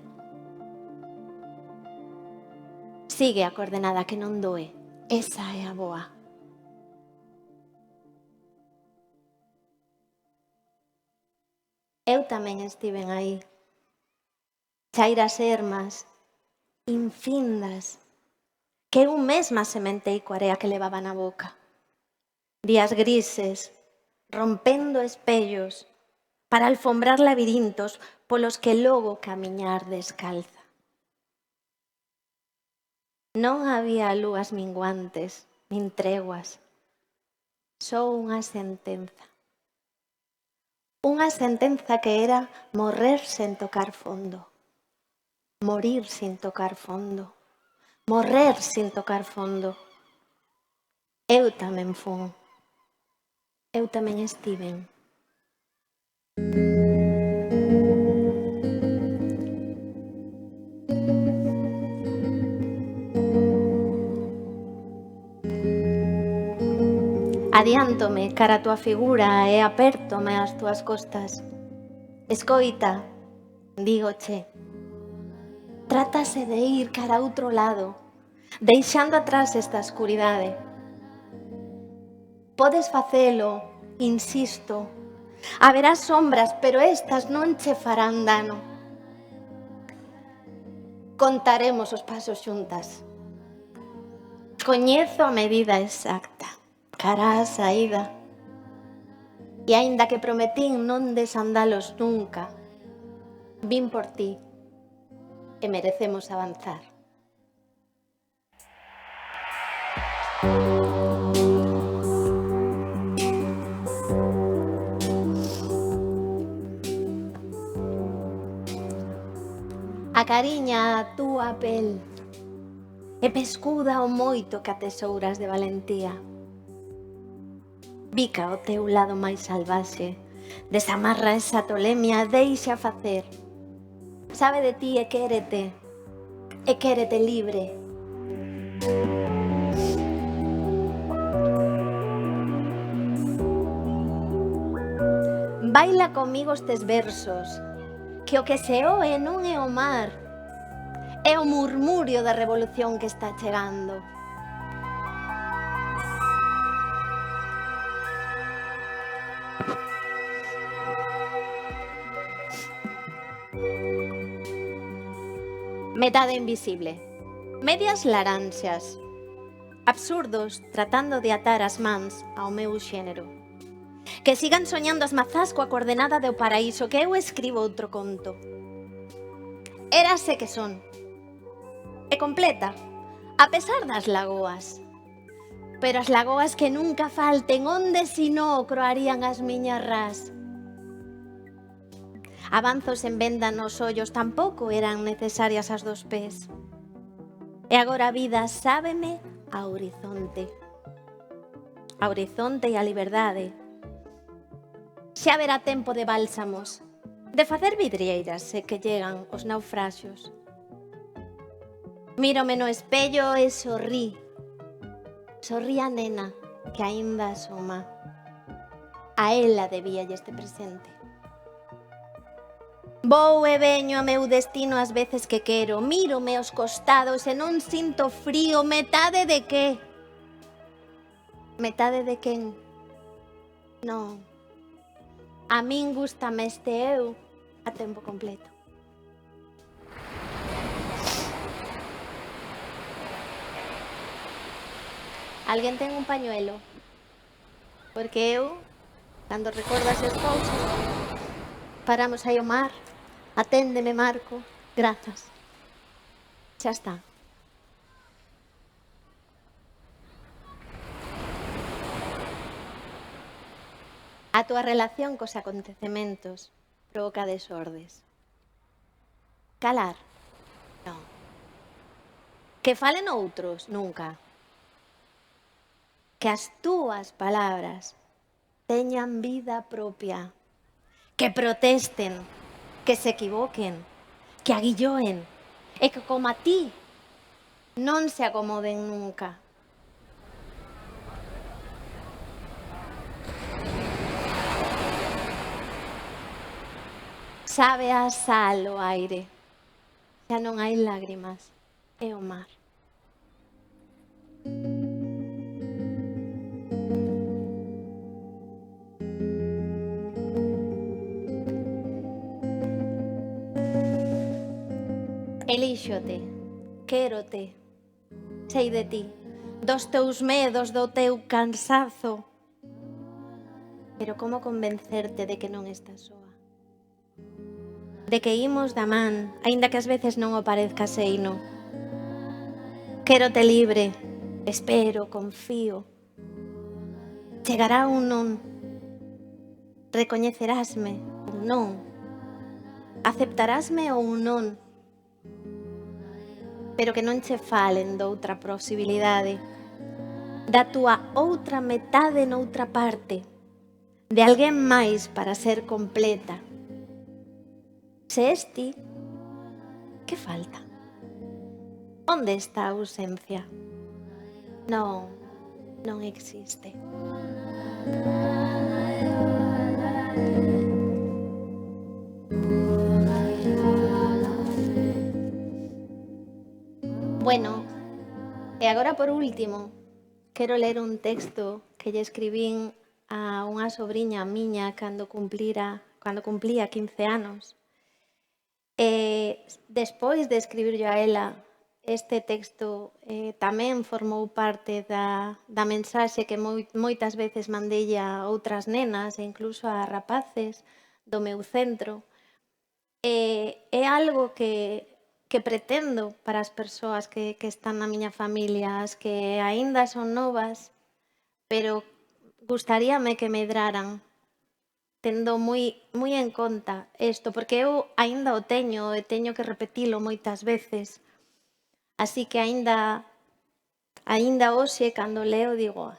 Sigue a coordenada que non doe. Esa é a boa. Eu tamén estiven aí. Chairas ermas, infindas, que eu mesma sementei coa area que levaba na boca. Días grises, rompendo espellos, para alfombrar labirintos polos que logo camiñar descalza. Non había lúas minguantes, nin treguas, só unha sentenza. Unha sentenza que era morrer sen tocar fondo, morir sin tocar fondo, morrer sin tocar fondo. Eu tamén fun, eu tamén estiven. Adiántome cara a túa figura e apértome as túas costas. Escoita, dígoche, trátase de ir cara a outro lado, deixando atrás esta escuridade. Podes facelo insisto, haberá sombras, pero estas non che farán dano. Contaremos os pasos xuntas. Coñezo a medida exacta, cara a saída. E aínda que prometín non desandalos nunca, vin por ti e merecemos avanzar. Acariña a túa pel e pescuda o moito que atesouras de valentía. Bica o teu lado máis salvaxe, desamarra esa tolemia, deixa facer. Sabe de ti e quérete libre. Baila comigo estes versos, que o que se oe non é o mar, é o murmurio da revolución que está chegando. Metade invisible, medias laranxas, absurdos tratando de atar as mans ao meu xénero. Que sigan soñando as mazás coa coordenada do paraíso, que eu escribo outro conto. Érase que son, e completa, a pesar das lagoas. Pero as lagoas que nunca falten, onde sino croarían as miñas ras. Avanzos en venda nos ollos tampouco eran necesarias as dos pés. E agora a vida sábeme a horizonte. A horizonte e a liberdade. Xa haberá tempo de bálsamos, de facer vidrieiras se que llegan os naufraxios. Mírome no espello e sorrí. Sorrí a nena que aínda asoma. A ela debía este presente. Vou e veño a meu destino as veces que quero. Mírome aos costados e non sinto frío. Metade de que? Metade de quen? Non. A min gústame este eu a tempo completo. Alguén ten un pañuelo? Porque eu, cando recordo as cousas, paramos aí ao mar. Aténdeme, Marco. Grazas. Xa está. A túa relación cos acontecementos provoca desordes. Calar? Non. Que falen outros? Nunca. Que as túas palabras teñan vida propia. Que protesten. Que se equivoquen, que aguilloen, e que como a ti non se acomoden nunca. Sabe a sal o aire, xa non hai lágrimas, é o mar. Elíxote, quérote, sei de ti, dos teus medos, do teu cansazo. Pero como convencerte de que non estás soa? De que imos da man, aínda que ás veces non o parezca seino. Quérote libre, espero, confío. Chegará un non. Recoñecerásme ou non. Aceptarásme ou non. Pero que non che falen doutra posibilidade, da túa outra metade noutra parte, de alguén máis para ser completa. Se es ti, que falta? Onde está a ausencia? Non, non existe. Bueno, e agora por último, quero ler un texto que lle escribín a unha sobrinha miña cando cumplía 15 anos. Despois de escribirlo a ela, este texto tamén formou parte da mensaxe que moitas veces mandei a outras nenas e incluso a rapaces do meu centro. É algo que pretendo para as persoas que están na miña familia, as que aínda son novas, pero gustaríame que medraran tendo moi en conta isto, porque eu aínda o teño e teño que repetilo moitas veces. Así que aínda hoxe, cando leo, digo,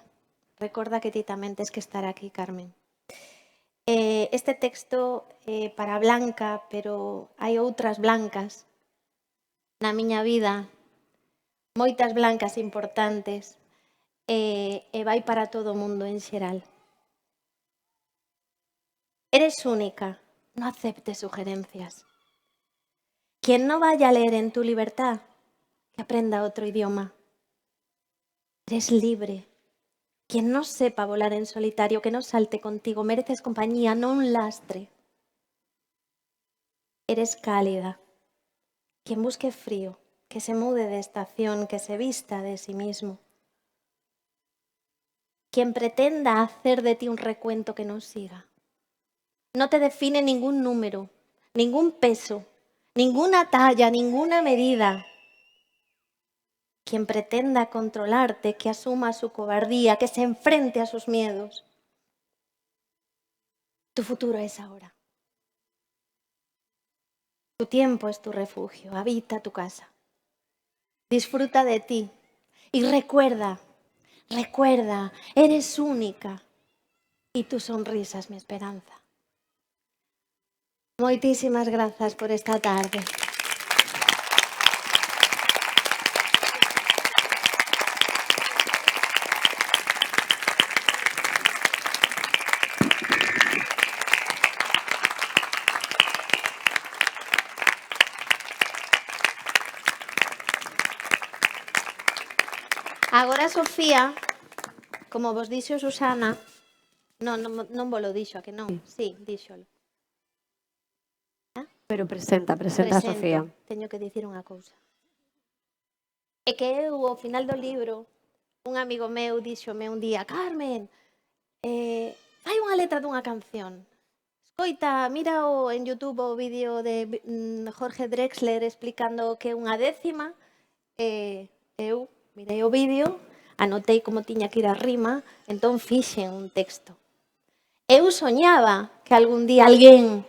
recorda que ti tamén tes que estar aquí, Carmen. Este texto é para Blanca, pero hai outras Blancas na miña vida, moitas Blancas importantes, e vai para todo o mundo en xeral. Eres única, no aceptes sugerencias. Quien no vaya a leer en tu libertad, que aprenda otro idioma. Eres libre. Quien no sepa volar en solitario, que no salte contigo, mereces compañía, no un lastre. Eres cálida. Quien busque frío, que se mude de estación, que se vista de sí mismo. Quien pretenda hacer de ti un recuento que no siga. No te define ningún número, ningún peso, ninguna talla, ninguna medida. Quien pretenda controlarte, que asuma su cobardía, que se enfrente a sus miedos. Tu futuro es ahora. Tu tiempo es tu refugio, habita tu casa. Disfruta de ti y recuerda, eres única y tu sonrisa es mi esperanza. Moitísimas grazas por esta tarde. Agora, Sofía, como vos dixo Susana, non vos lo dixo, a que non? Sí, díxolo. Pero presenta, Sofía. Teño que dicir unha cousa. É que eu, ao final do libro, un amigo meu díxome un día: Carmen, fai unha letra dunha canción. Escoita, mira en YouTube o vídeo de Jorge Drexler explicando que é unha décima. Eu mirei o vídeo, anotei como tiña que ir a rima, entón fixen un texto. Eu soñaba que algún día alguén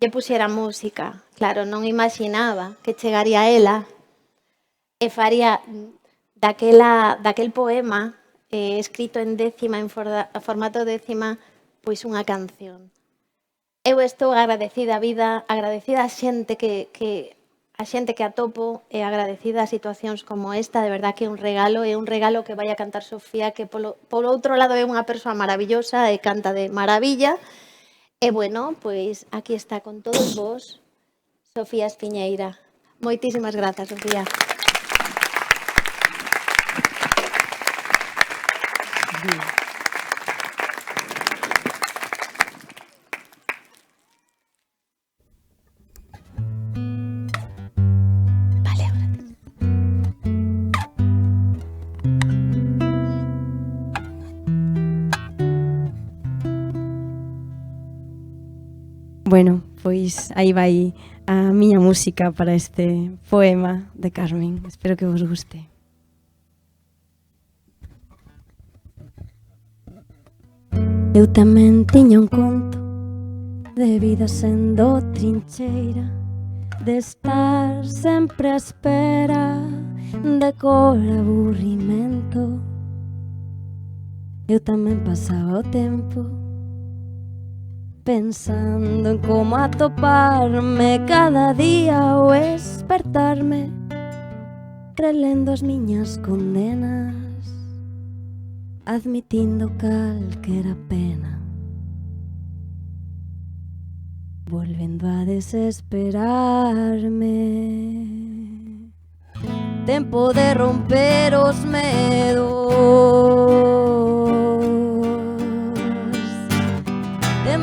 lle puxera música. Claro, non imaginaba que chegaría ela e faría daquel poema escrito en décima, en formato décima, pois unha canción. Eu estou agradecida a vida, agradecida a xente que atopo e agradecida a situacións como esta, de verdad que é un regalo que vai a cantar Sofía, que polo outro lado é unha persoa maravillosa e canta de maravilla. E bueno, pois aquí está con todos vos, Sofía Espiñeira. Moitísimas grazas, Sofía. Vale, ahora te... Bueno, pois aí vai a miña música para este poema de Carmen. Espero que vos guste. Eu tamén tiña un conto de vida sendo trincheira, de estar sempre á espera de cor aburrimento. Eu tamén pasaba o tempo pensando en como atoparme cada día ao espertarme, relendo as miñas condenas, admitindo calquera pena, volvendo a desesperarme. Tempo de romper os medos,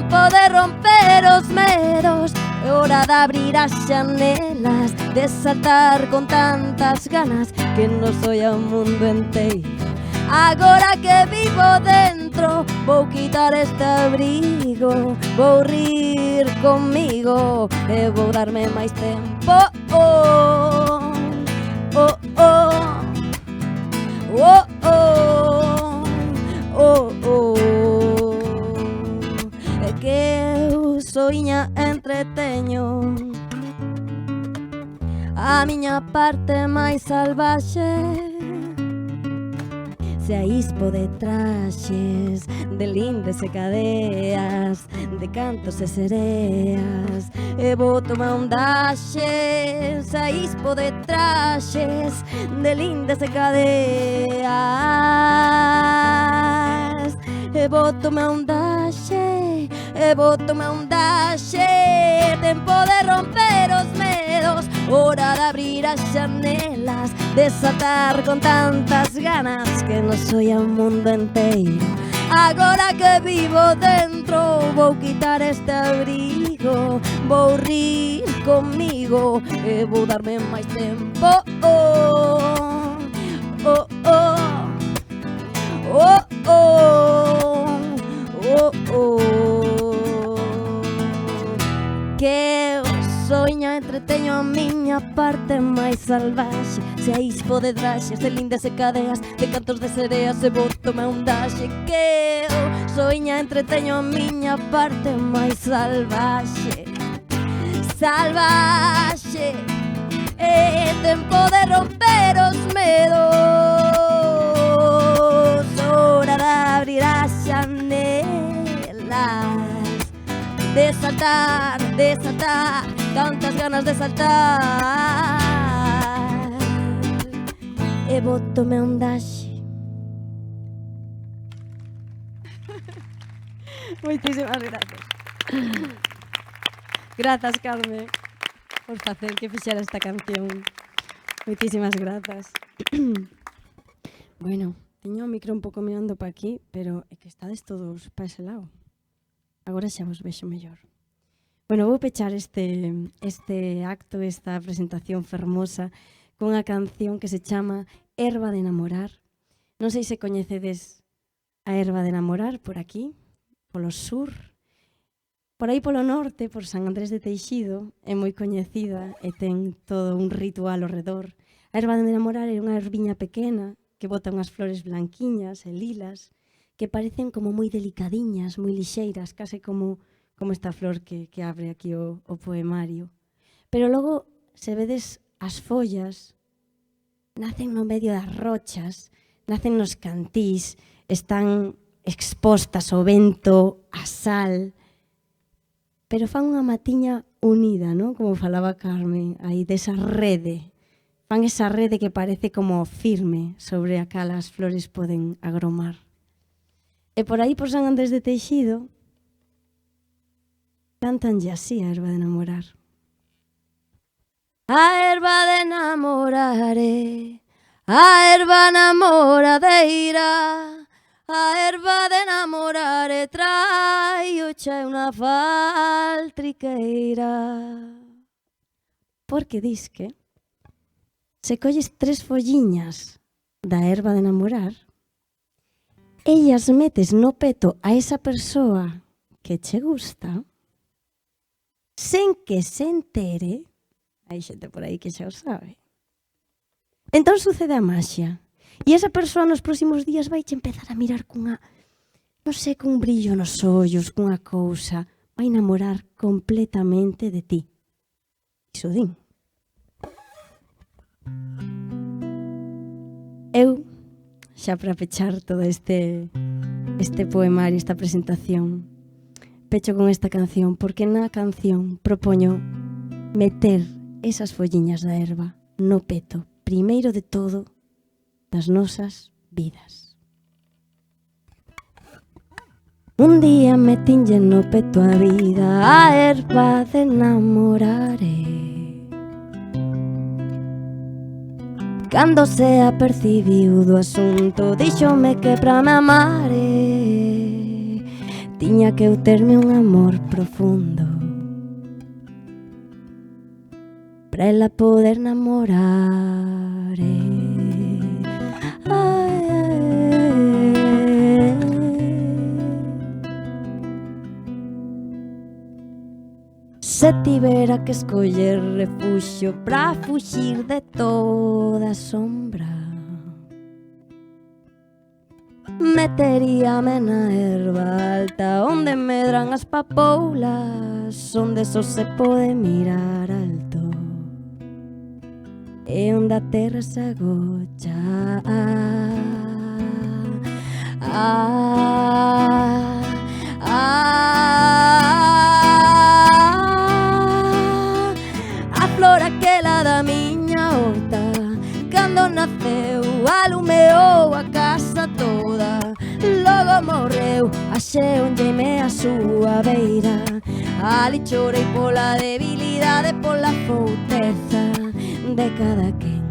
tempo de romper os medos, é hora de abrir as xanelas, de saltar con tantas ganas que non soy ao mundo enteiro. Agora que vivo dentro, vou quitar este abrigo, vou rir comigo e vou darme máis tempo. Oh, oh, oh, oh, oh, oh, oh. É que eu soiña entreteño a miña parte máis salvaxe. Se a ispo de traxes, de lindes e cadeas, de cantos e sereas, e botome un daxe. Se a ispo de traxes, de lindes e cadeas, e botome un daxe, e botome un daxe. Tempo de romper os medos, hora de abrir as xanelas, de saltar con tantas ganas que non soy ao mundo enteiro. Agora que vivo dentro, vou quitar este abrigo, vou rir comigo e vou darme máis tempo. Oh, oh, oh, oh, oh, oh, oh. Que eu soña entreteño a miña parte máis salvaxe. Se a ispo de traxes, de lindas e cadeas, de cantos de sereas, e botome un daxe. Que eu soña entreteño a miña parte máis salvaxe. Salvaxe. É tempo de romper os medos, hora de abrir as xanelas, de saltar, tantas ganas de saltar, e botome un daxe. Moitísimas grazas. Grazas, Carmen, por facer que fixera esta canción. Moitísimas grazas. Bueno, tiño o micro un pouco mirando para aquí, pero é que estades todos para ese lado. Agora xa vos vexo mellor. Bueno, vou pechar este acto, esta presentación fermosa, cunha canción que se chama Herba de Namorar. Non sei se coñecedes a Herba de Namorar por aquí, polo sur. Por aí polo norte, por San Andrés de Teixido, é moi coñecida e ten todo un ritual ao redor. A Herba de Namorar é unha herbiña pequena que bota unhas flores blanquiñas e lilas que parecen como moi delicadiñas, moi lixeiras, case como esta flor que abre aquí o poemario. Pero logo, se vedes as follas, nacen no medio das rochas, nacen nos cantís, están expostas ao vento, á sal, pero fan unha matiña unida, non? Como falaba Carmen, aí desa rede. Fan esa rede que parece como firme sobre a cal as flores poden agromar. E por aí, por San Andrés de Teixido, cantanlle así a Herba de Namorar. A herba de namorare, a herba namoradeira, a herba de namorare traio che unha faltriqueira. Porque dis que se colles 3 folliñas da herba de namorar, ellas metes no peto a esa persoa que che gusta, sen que se entere, hai xente por aí que xa o sabe. Entón sucede a maxia. E esa persoa nos próximos días vai che empezar a mirar cunha, non sei, cun brillo nos ollos, cunha cousa, vai namorar completamente de ti. Iso din. Eu, xa para pechar todo este poemario, esta presentación, pecho con esta canción, porque na canción propoño meter esas folliñas da herba no peto, primeiro de todo, das nosas vidas. Un día metinlle no peto a vida, a herba de namorare. Cando se apercibiu do asunto, díxome que pra me amare tiña que eu terme un amor profundo para ela poder namorar. Se tivera que escoller refuxio pra fuxir de toda sombra, meteríame na erva alta onde medran as papoulas, onde só se pode mirar alto e onde a terra se agocha. A flor aquela da miña horta, cando naceu alumeou a casa toda, logo morreu, axeonlle-me a súa beira. Ali chorei pola debilidade, pola fouteza de cada quen.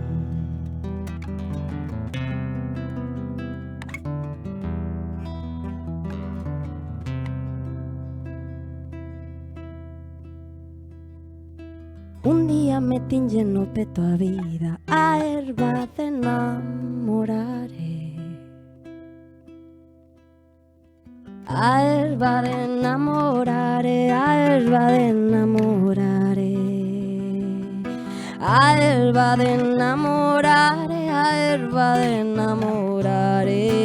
Un día me tinlle no peto a vida, a erva de namorare, a erva de namorare, a erva de namorare, a erva de namorare, a erva de namorare.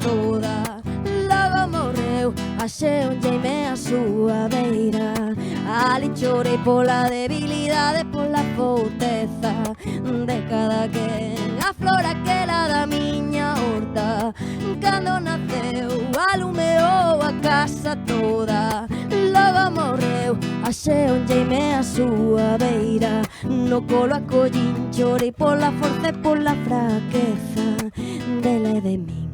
Toda, logo morreu, axeonlle-me a súa beira. Ali chorei pola debilidade, pola fouteza de cada quen. A flor aquela da miña horta, cando naceu, alumeou a casa toda, logo morreu, axeonlle-me a súa beira. No colo acollín, chorei pola forza e pola fraqueza dela e de min.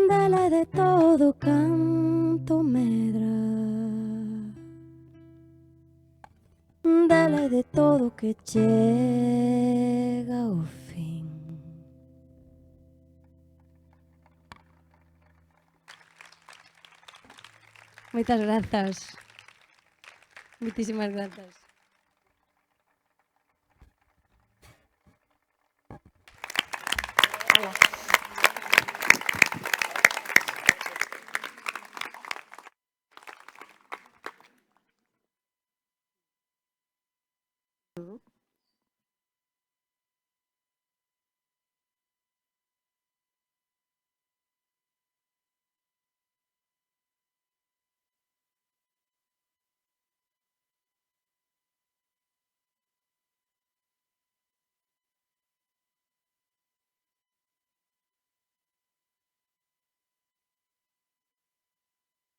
Dela de todo canto medra, dela de todo que chega ao fin. Moitas grazas. Muitísimas grazas. Hola.